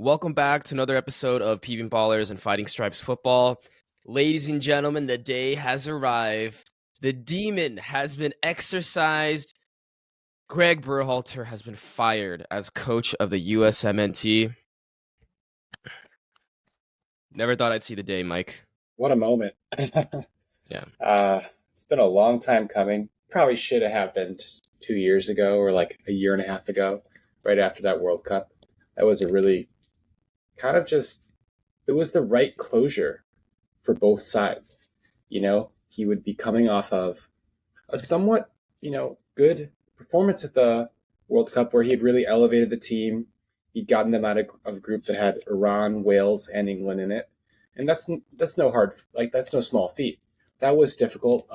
Welcome back to another episode of PV Ballers and Fighting Stripes Football. Ladies and gentlemen, the day has arrived. The demon has been exorcised. Gregg Berhalter has been fired as coach of the USMNT. Never thought I'd see the day, Mike. What a moment. Yeah. It's been a long time coming. Probably should have happened 2 years ago or like a year and a half ago, right after that World Cup. That was a really it was the right closure for both sides. He would be coming off of a somewhat, good performance at the World Cup where he had really elevated the team. He'd gotten them out of a group that had Iran, Wales, and England in it. And that's no small feat. That was difficult.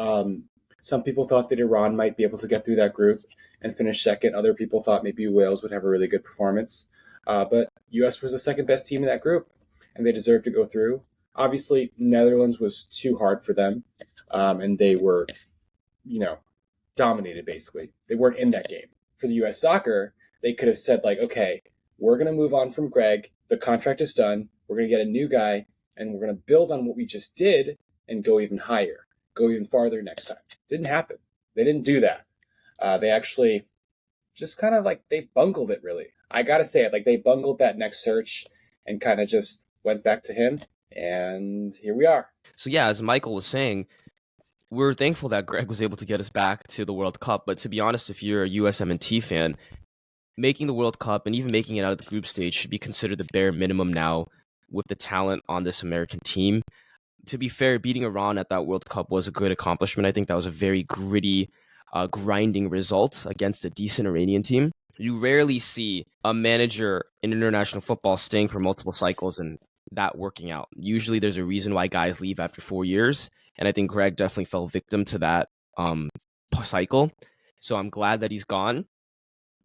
Some people thought that Iran might be able to get through that group and finish second. Other people thought maybe Wales would have a really good performance. But U.S. was the second best team in that group, and they deserved to go through. Obviously, Netherlands was too hard for them, and they were, dominated, basically. They weren't in that game. For the U.S. soccer, they could have said, okay, we're going to move on from Gregg. The contract is done. We're going to get a new guy, and we're going to build on what we just did and go even higher, go even farther next time. Didn't happen. They didn't do that. They actually just kind of they bungled it, really. I got to say it, they bungled that next search and kind of just went back to him, and here we are. So yeah, as Michael was saying, we're thankful that Gregg was able to get us back to the World Cup. But to be honest, if you're a USMNT fan, making the World Cup and even making it out of the group stage should be considered the bare minimum now with the talent on this American team. To be fair, beating Iran at that World Cup was a good accomplishment. I think that was a very gritty, grinding result against a decent Iranian team. You rarely see a manager in international football staying for multiple cycles and that working out. Usually there's a reason why guys leave after 4 years, and I think Gregg definitely fell victim to that cycle. So I'm glad that he's gone.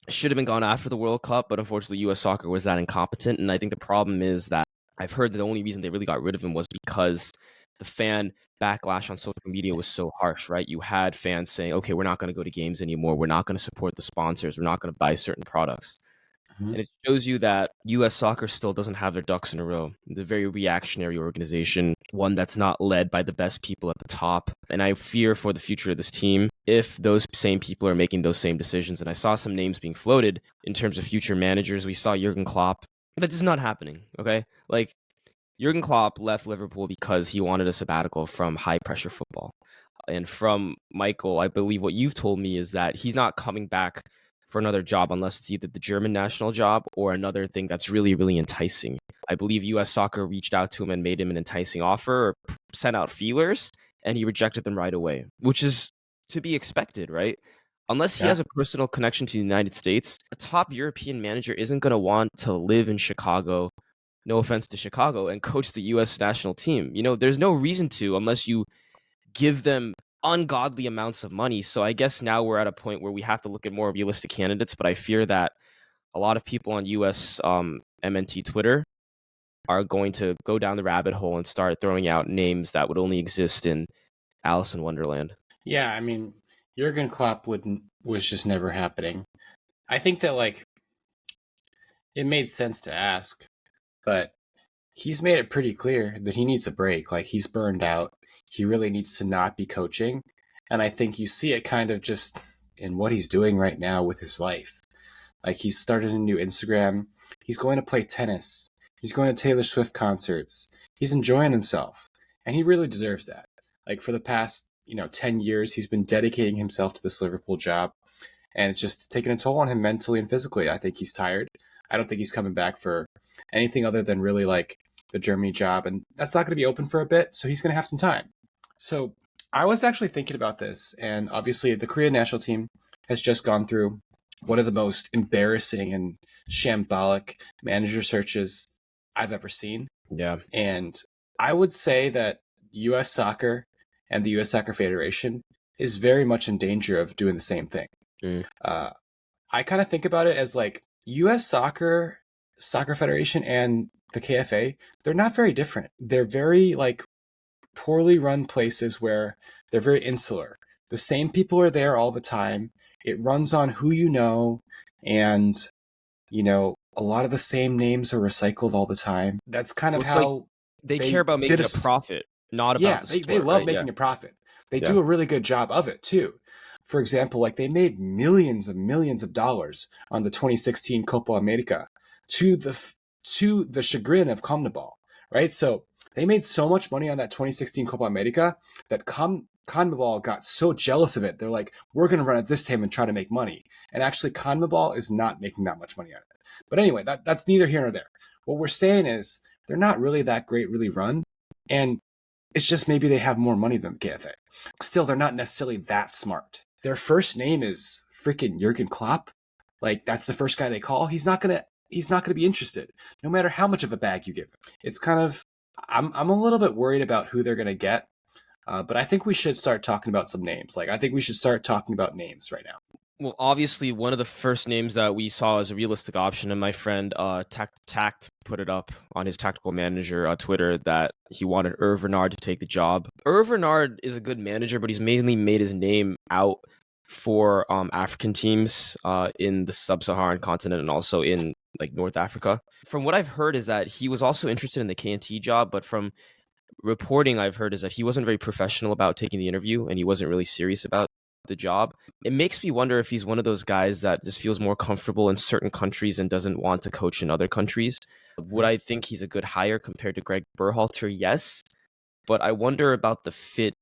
Should have been gone after the World Cup, but unfortunately U.S. soccer was that incompetent, and I think the problem is that I've heard that the only reason they really got rid of him was because the fan backlash on social media was so harsh, right? You had fans saying, okay, we're not going to go to games anymore. We're not going to support the sponsors. We're not going to buy certain products. Mm-hmm. And it shows you that U.S. soccer still doesn't have their ducks in a row. It's a very reactionary organization, one that's not led by the best people at the top. And I fear for the future of this team if those same people are making those same decisions. And I saw some names being floated in terms of future managers. We saw Jurgen Klopp. That is not happening, okay? Jurgen Klopp left Liverpool because he wanted a sabbatical from high-pressure football. And from Michael, I believe what you've told me is that he's not coming back for another job unless it's either the German national job or another thing that's really, really enticing. I believe U.S. Soccer reached out to him and made him an enticing offer or sent out feelers, and he rejected them right away, which is to be expected, right? Unless he has a personal connection to the United States, a top European manager isn't going to want to live in Chicago, no offense to Chicago, and coach the U.S. national team. There's no reason to unless you give them ungodly amounts of money. So I guess now we're at a point where we have to look at more realistic candidates, but I fear that a lot of people on US MNT Twitter are going to go down the rabbit hole and start throwing out names that would only exist in Alice in Wonderland. Yeah, I mean, Jurgen Klopp was just never happening. I think that it made sense to ask, but he's made it pretty clear that he needs a break. He's burned out. He really needs to not be coaching. And I think you see it kind of just in what he's doing right now with his life. He's started a new Instagram. He's going to play tennis. He's going to Taylor Swift concerts. He's enjoying himself. And he really deserves that. For the past, 10 years, he's been dedicating himself to this Liverpool job. And it's just taken a toll on him mentally and physically. I think he's tired. I don't think he's coming back for anything other than really the Germany job. And that's not going to be open for a bit. So he's going to have some time. So I was actually thinking about this. And obviously the Korean national team has just gone through one of the most embarrassing and shambolic manager searches I've ever seen. Yeah. And I would say that U.S. Soccer and the U.S. Soccer Federation is very much in danger of doing the same thing. I kind of think about it as U.S. Soccer Federation and the KFA, they're not very different. They're very poorly run places where they're very insular. The same people are there all the time. It runs on who you know, and a lot of the same names are recycled all the time. That's kind of Well, it's like how they they care about did making a profit, not about yeah, the they sport, love right? Yeah, making a profit. They yeah. do a really good job of it too. For example, like they made millions of dollars on the 2016 Copa America to the chagrin of CONMEBOL, right? So they made so much money on that 2016 Copa America that CONMEBOL got so jealous of it. They're like, we're going to run it this time and try to make money. And actually, CONMEBOL is not making that much money on it. But anyway, that's neither here nor there. What we're saying is they're not really that great, really run. And it's just maybe they have more money than the KFA. Still, they're not necessarily that smart. Their first name is freaking Jurgen Klopp. Like that's the first guy they call. He's not gonna be interested, no matter how much of a bag you give him. It's kind of I'm a little bit worried about who they're gonna get, but I think we should start talking about some names. Like I think we should start talking about names right now. Well, obviously, one of the first names that we saw as a realistic option, and my friend Tact put it up on his tactical manager Twitter that he wanted Hervé Renard to take the job. Hervé Renard is a good manager, but he's mainly made his name out for African teams in the sub-Saharan continent and also in like North Africa. From what I've heard is that he was also interested in the KNT job, but from reporting I've heard is that he wasn't very professional about taking the interview and he wasn't really serious about the job. It makes me wonder if he's one of those guys that just feels more comfortable in certain countries and doesn't want to coach in other countries. Would I think he's a good hire compared to Gregg Berhalter? Yes. But I wonder about the fit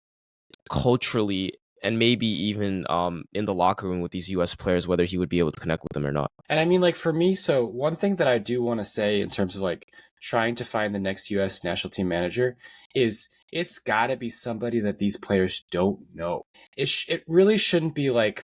culturally and maybe even in the locker room with these US players, whether he would be able to connect with them or not. And I mean, like for me, so one thing that I do want to say in terms of like trying to find the next U.S. national team manager is it's got to be somebody that these players don't know. It really shouldn't be like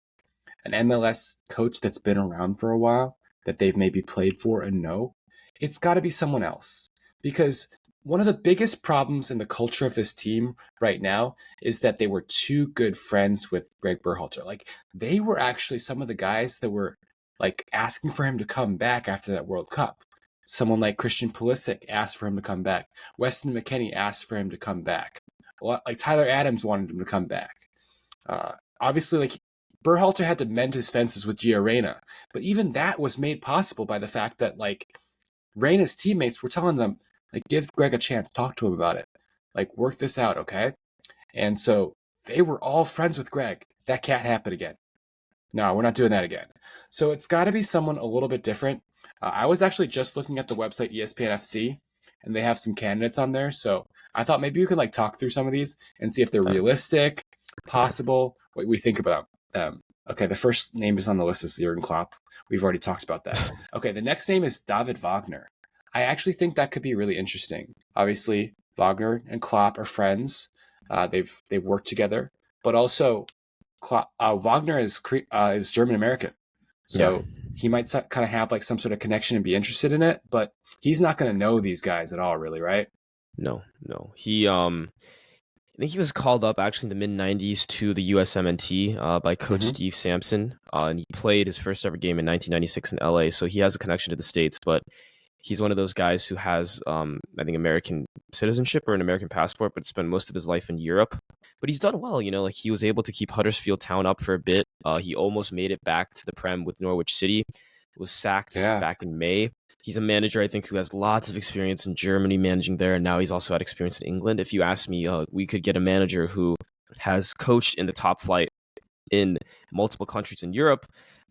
an MLS coach that's been around for a while that they've maybe played for and know. It's got to be someone else because one of the biggest problems in the culture of this team right now is that they were too good friends with Gregg Berhalter. Like they were actually some of the guys that were like asking for him to come back after that World Cup. Someone like Christian Pulisic asked for him to come back. Weston McKennie asked for him to come back. Like Tyler Adams wanted him to come back. Obviously, like Berhalter had to mend his fences with Gio Reyna, but even that was made possible by the fact that like Reyna's teammates were telling them, like, give Greg a chance, talk to him about it, like work this out, okay? And so they were all friends with Greg. That can't happen again. No, we're not doing that again. So it's got to be someone a little bit different. I was actually just looking at the website ESPN FC, and they have some candidates on there. So I thought maybe you could like talk through some of these and see if they're realistic, possible, what we think about them. Okay, the first name is on the list is Jurgen Klopp. We've already talked about that. Okay, the next name is David Wagner. I actually think that could be really interesting. Obviously, Wagner and Klopp are friends. They've worked together, but also Wagner is German American, so he might kind of have like some sort of connection and be interested in it, but he's not going to know these guys at all, really, right? No. He I think he was called up actually in the mid-90s to the USMNT by Coach Steve Sampson, and he played his first ever game in 1996 in LA, so he has a connection to the States, but he's one of those guys who has, I think, American citizenship or an American passport, but spent most of his life in Europe. But he's done well, like he was able to keep Huddersfield Town up for a bit. He almost made it back to the Prem with Norwich City, was sacked back in May. He's a manager, I think, who has lots of experience in Germany managing there, and now he's also had experience in England. If you ask me, we could get a manager who has coached in the top flight in multiple countries in Europe.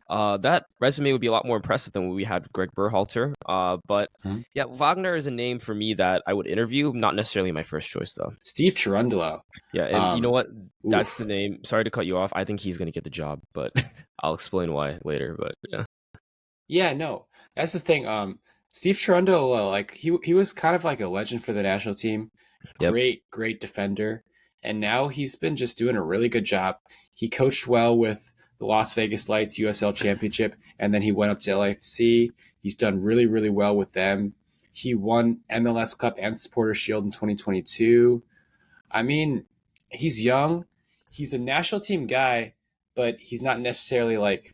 That resume would be a lot more impressive than what we had with Gregg Berhalter. But yeah, Wagner is a name for me that I would interview. Not necessarily my first choice, though. Steve Cherundolo. Yeah, and you know what? That's the name. Sorry to cut you off. I think he's going to get the job, but I'll explain why later. But yeah. Yeah, no, that's the thing. Steve Cherundolo, like he was kind of like a legend for the national team. Great defender, and now he's been just doing a really good job. He coached well with the Las Vegas Lights USL Championship, and then he went up to LAFC. He's done really well with them. He won MLS Cup and Supporter Shield in 2022. I mean, he's young. He's a national team guy, but he's not necessarily like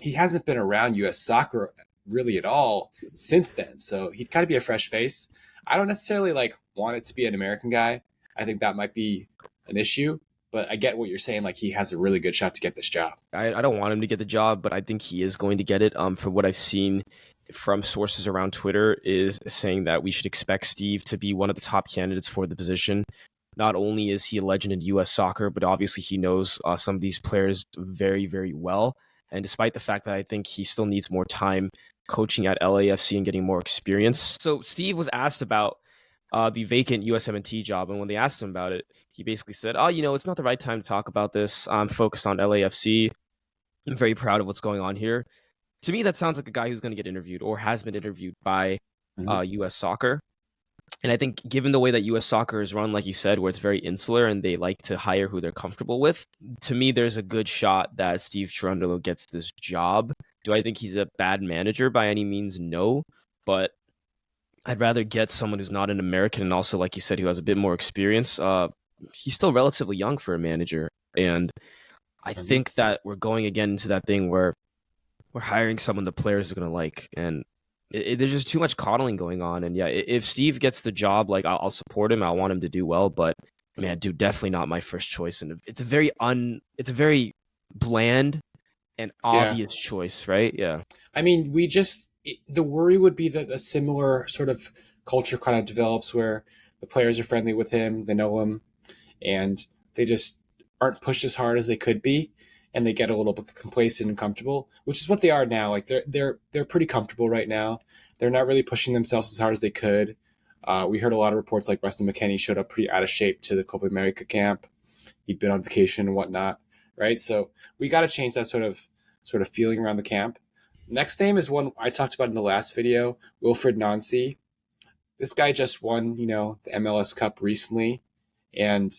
he hasn't been around U.S. soccer really at all since then. So he'd kind of be a fresh face. I don't necessarily like want it to be an American guy. I think that might be an issue, but I get what you're saying. Like he has a really good shot to get this job. I don't want him to get the job, but I think he is going to get it. From what I've seen from sources around Twitter is saying that we should expect Steve to be one of the top candidates for the position. Not only is he a legend in U.S. soccer, but obviously he knows some of these players very, very well. And despite the fact that I think he still needs more time coaching at LAFC and getting more experience. So Steve was asked about the vacant USMNT job. And when they asked him about it, he basically said, oh, it's not the right time to talk about this. I'm focused on LAFC. I'm very proud of what's going on here. To me, that sounds like a guy who's going to get interviewed or has been interviewed by U.S. soccer. And I think given the way that U.S. soccer is run, like you said, where it's very insular and they like to hire who they're comfortable with, to me, there's a good shot that Steve Cherundolo gets this job. Do I think he's a bad manager by any means? No. But I'd rather get someone who's not an American and also, like you said, who has a bit more experience. He's still relatively young for a manager. And I think that we're going again into that thing where we're hiring someone the players are going to like. And there's just too much coddling going on. And yeah, if Steve gets the job, like I'll support him. I want him to do well. But man, dude, definitely not my first choice. And it's a very bland and obvious choice, right? Yeah. I mean, the worry would be that a similar sort of culture kind of develops where the players are friendly with him, they know him, and they just aren't pushed as hard as they could be, and they get a little bit complacent and comfortable, which is what they are now. Like they're pretty comfortable right now. They're not really pushing themselves as hard as they could. We heard a lot of reports like Weston McKennie showed up pretty out of shape to the Copa America camp. He'd been on vacation and whatnot, right? So we got to change that sort of feeling around the camp. Next name is one I talked about in the last video, Wilfried Nancy. This guy just won, the MLS Cup recently, and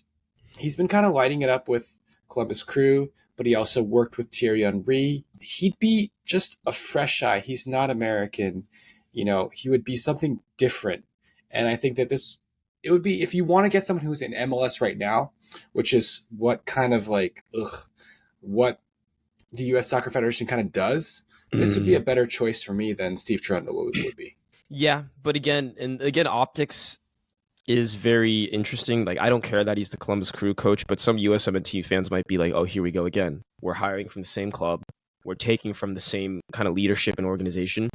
he's been kind of lighting it up with Columbus Crew, but he also worked with Thierry Henry. He'd be just a fresh eye. He's not American. He would be something different. And I think that it would be, if you want to get someone who's in MLS right now, which is what kind of what the U.S. Soccer Federation kind of does, this would be a better choice for me than Steve Cherundolo would be. Yeah, but again, optics is very interesting. Like, I don't care that he's the Columbus Crew coach, but some USMNT fans might be like, oh, here we go again. We're hiring from the same club. We're taking from the same kind of leadership and organization.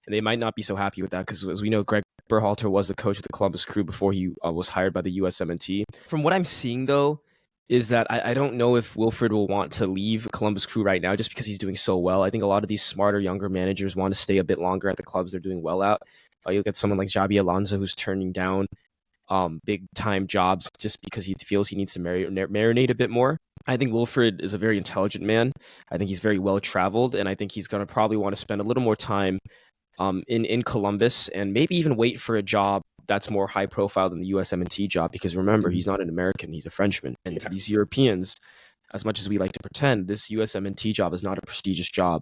And they might not be so happy with that because, as we know, Gregg Berhalter was the coach of the Columbus Crew before he was hired by the USMNT. From what I'm seeing, though, is that I don't know if Wilfried will want to leave Columbus Crew right now just because he's doing so well. I think a lot of these smarter, younger managers want to stay a bit longer at the clubs they're doing well at. You look at someone like Xabi Alonso, who's turning down big-time jobs just because he feels he needs to marinate a bit more. I think Wilfried is a very intelligent man. I think he's very well-traveled, and I think he's going to probably want to spend a little more time in Columbus and maybe even wait for a job that's more high profile than the USMNT job, because remember, he's not an American, he's a Frenchman. And to these Europeans, as much as we like to pretend, this USMNT job is not a prestigious job.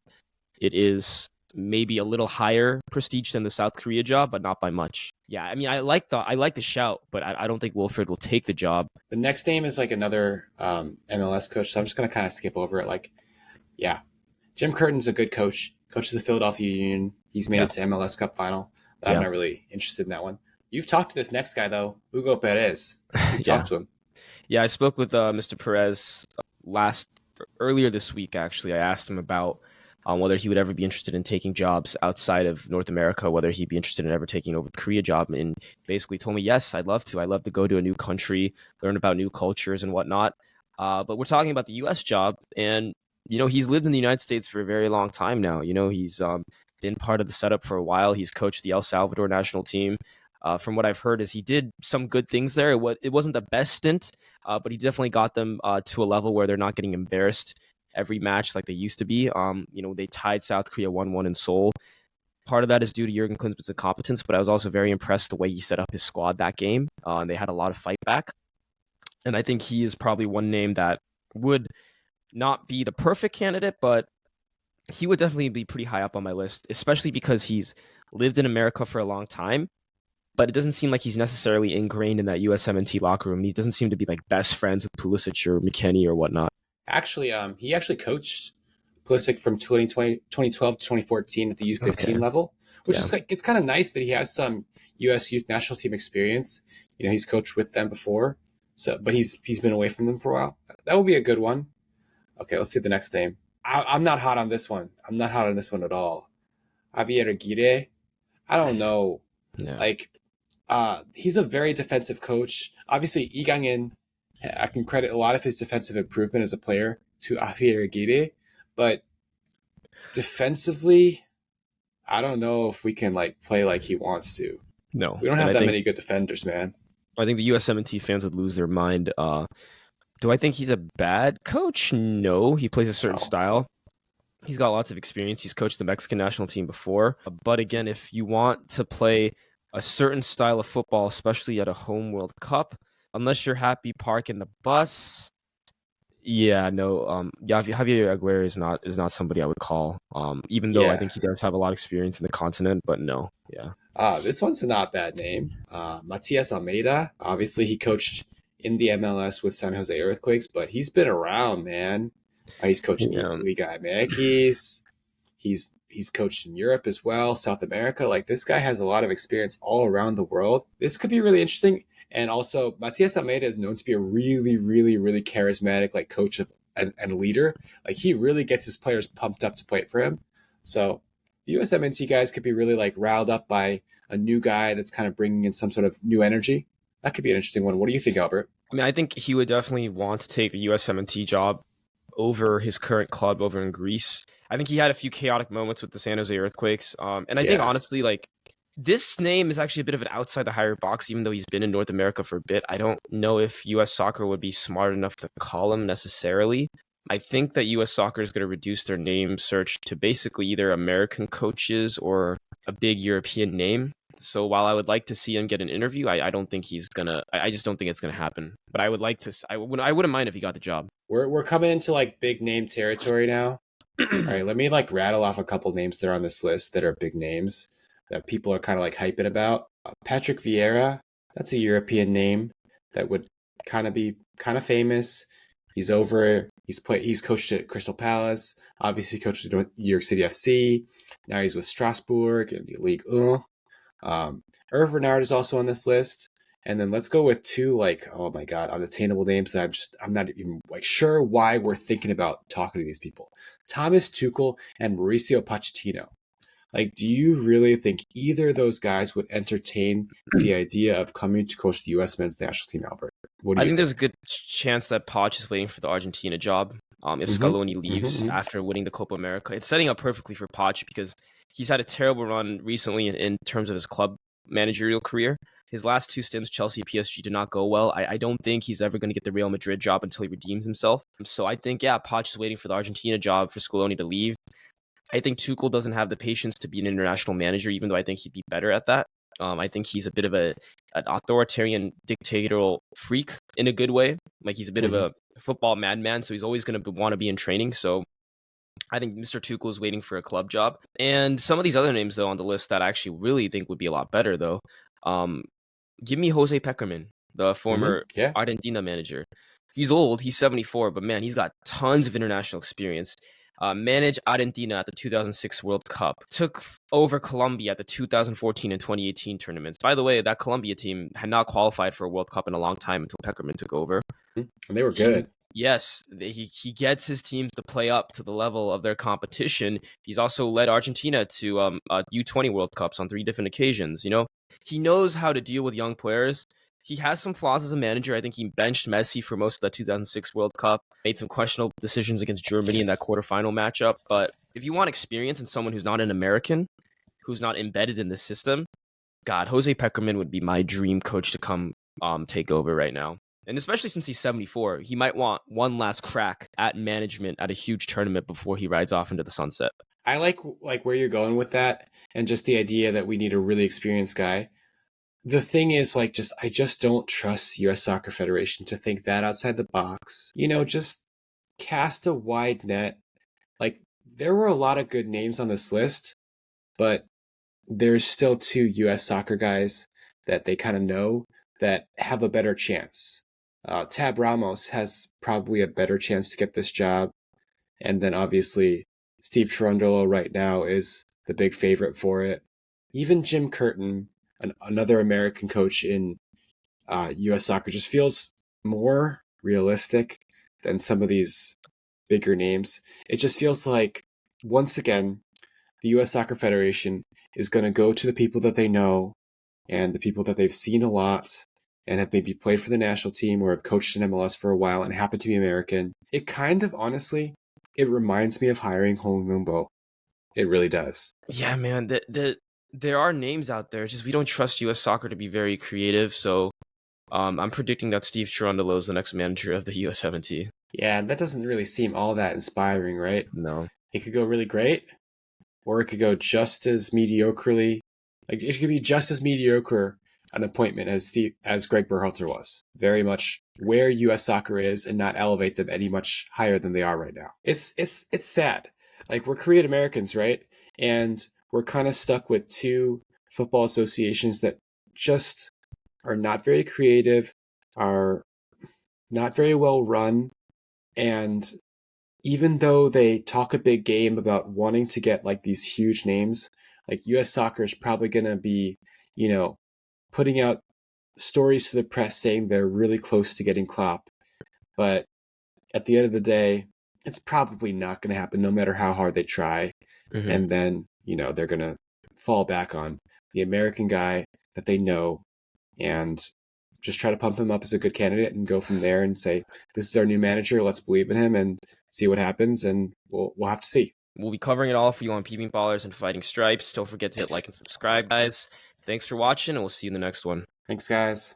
It is maybe a little higher prestige than the South Korea job, but not by much. Yeah, I mean, I like the shout, but I don't think Wilfried will take the job. The next name is like another MLS coach, so I'm just going to kind of skip over it. Jim Curtin's a good coach of the Philadelphia Union. He's made it to MLS Cup final, but I'm not really interested in that one. You've talked to this next guy, though, Hugo Perez. You've talked to him. Yeah, I spoke with Mr. Perez earlier this week, actually. I asked him about whether he would ever be interested in taking jobs outside of North America, whether he'd be interested in ever taking over the Korea job, and basically told me, yes, I'd love to. I'd love to go to a new country, learn about new cultures and whatnot. But we're talking about the U.S. job, and, he's lived in the United States for a very long time now. He's been part of the setup for a while. He's coached the El Salvador national team. From what I've heard, is he did some good things there. It wasn't the best stint, but he definitely got them to a level where they're not getting embarrassed every match like they used to be. They tied South Korea 1-1 in Seoul. Part of that is due to Jurgen Klinsmann's incompetence, but I was also very impressed the way he set up his squad that game. And they had a lot of fight back. And I think he is probably one name that would not be the perfect candidate, but he would definitely be pretty high up on my list, especially because he's lived in America for a long time. But it doesn't seem like he's necessarily ingrained in that USMNT locker room. He doesn't seem to be like best friends with Pulisic or McKennie or whatnot. Actually, he actually coached Pulisic from 2012 to 2014 at the U15 level, which is it's kind of nice that he has some U.S. youth national team experience. He's coached with them before, but he's been away from them for a while. That would be a good one. Okay, let's see the next name. I'm not hot on this one. I'm not hot on this one at all. Javier Aguirre. I don't know. Yeah. Like, he's a very defensive coach. Obviously, Lee Gang-in, I can credit a lot of his defensive improvement as a player to Javier Aguirre, but defensively, I don't know if we can like play like he wants to. No. We don't And have that many good defenders, man. I think the USMNT fans would lose their mind. Do I think he's a bad coach? No. He plays a certain No. style. He's got lots of experience. He's coached the Mexican national team before. But again, if you want to play a certain style of football, especially at a home World Cup, unless you're happy parking the bus, yeah, no. Javier Aguirre is not somebody I would call. Even though I Yeah. think he does have a lot of experience in the continent, but no, yeah, This one's a not bad name. Matias Almeida. Obviously, he coached in the MLS with San Jose Earthquakes, but he's been around, man. He's coached in yeah. Liga MX. He's coached in Europe as well, South America. Like this guy has a lot of experience all around the world. This could be really interesting. And also, Matias Almeida is known to be a really, really, really charismatic like coach of and leader. Like he really gets his players pumped up to play for him. So the USMNT guys could be really like riled up by a new guy that's kind of bringing in some sort of new energy. That could be an interesting one. What do you think, Albert? I mean, I think he would definitely want to take the USMNT job over his current club over in Greece. I think he had a few chaotic moments with the San Jose Earthquakes. And I think Yeah. honestly, like this name is actually a bit of an outside the higher box, even though he's been in North America for a bit. I don't know if US soccer would be smart enough to call him necessarily. I think that US soccer is going to reduce their name search to basically either American coaches or a big European name. So while I would like to see him get an interview, I don't think he's gonna. I just don't think it's gonna happen. But I would like to. I wouldn't mind if he got the job. We're coming into like big name territory now. All right, let me like rattle off a couple names that are on this list that are big names that people are kind of like hyping about. Patrick Vieira, that's a European name that would kind of be kind of famous. He's over. He's coached at Crystal Palace. Obviously, coached at New York City FC. Now he's with Strasbourg in the League 1. Hervé Renard is also on this list. And then let's go with two like, oh my God, unattainable names that I'm not even like sure why we're thinking about talking to these people. Thomas Tuchel and Mauricio Pochettino. Like, do you really think either of those guys would entertain the idea of coming to coach the U.S. men's national team, Albert? What do I you think think? there's a good chance that Poch is waiting for the Argentina job. If Mm-hmm. Scaloni leaves Mm-hmm. after winning the Copa America, it's setting up perfectly for Poch because he's had a terrible run recently in terms of his club managerial career. His last two stints, Chelsea, PSG, did not go well. I don't think he's ever going to get the Real Madrid job until he redeems himself. So I think, yeah, Poch is waiting for the Argentina job for Scaloni to leave. I think Tuchel doesn't have the patience to be an international manager, even though I think he'd be better at that. I think he's a bit of an authoritarian, dictatorial freak in a good way. Like he's a bit of Mm-hmm. a football madman, so he's always going to want to be in training. So I think Mr. Tuchel is waiting for a club job. And some of these other names, though, on the list that I actually really think would be a lot better, though. Give me Jose Peckerman, the Mm-hmm. former Yeah. Argentina manager. He's old, he's 74, but man, he's got tons of international experience. Managed Argentina at the 2006 World Cup, took over Colombia at the 2014 and 2018 tournaments. By the way, that Colombia team had not qualified for a World Cup in a long time until Peckerman took over. And they were good. He gets his teams to play up to the level of their competition. He's also led Argentina to U20 World Cups on 3 different occasions. You know, he knows how to deal with young players. He has some flaws as a manager. I think he benched Messi for most of the 2006 World Cup, made some questionable decisions against Germany in that quarterfinal matchup. But if you want experience in someone who's not an American, who's not embedded in the system, God, Jose Peckerman would be my dream coach to come take over right now. And especially since he's 74, he might want one last crack at management at a huge tournament before he rides off into the sunset. I like where you're going with that, and just the idea that we need a really experienced guy. The thing is, like, I just don't trust U.S. Soccer Federation to think that outside the box. You know, just cast a wide net. Like, there were a lot of good names on this list, but there's still two U.S. soccer guys that they kind of know that have a better chance. Tab Ramos has probably a better chance to get this job. And then obviously, Steve Cherundolo right now is the big favorite for it. Even Jim Curtin, another American coach in U.S. soccer, just feels more realistic than some of these bigger names. It just feels like, once again, the U.S. Soccer Federation is going to go to the people that they know and the people that they've seen a lot and have maybe played for the national team or have coached in MLS for a while and happen to be American. It kind of, honestly, it reminds me of hiring Hong Mumbo. It really does. Yeah, man. There are names out there. It's just we don't trust U.S. Soccer to be very creative. So I'm predicting that Steve Cherundolo is the next manager of the USMNT. Yeah, that doesn't really seem all that inspiring, right? No. It could go really great, or it could go just as mediocrely. Like it could be just as mediocre an appointment as Gregg Berhalter was. Very much where U.S. soccer is, and not elevate them any much higher than they are right now. It's sad. Like we're Korean Americans, right? And we're kind of stuck with two football associations that just are not very creative, are not very well run, and even though they talk a big game about wanting to get like these huge names, like US soccer is probably going to be, putting out stories to the press saying they're really close to getting Klopp. But at the end of the day, it's probably not going to happen no matter how hard they try. Mm-hmm. And then, they're going to fall back on the American guy that they know and just try to pump him up as a good candidate and go from there and say, this is our new manager. Let's believe in him and see what happens. And we'll have to see. We'll be covering it all for you on Peeping Ballers and Fighting Stripes. Don't forget to hit like and subscribe, guys. Thanks for watching, and we'll see you in the next one. Thanks, guys.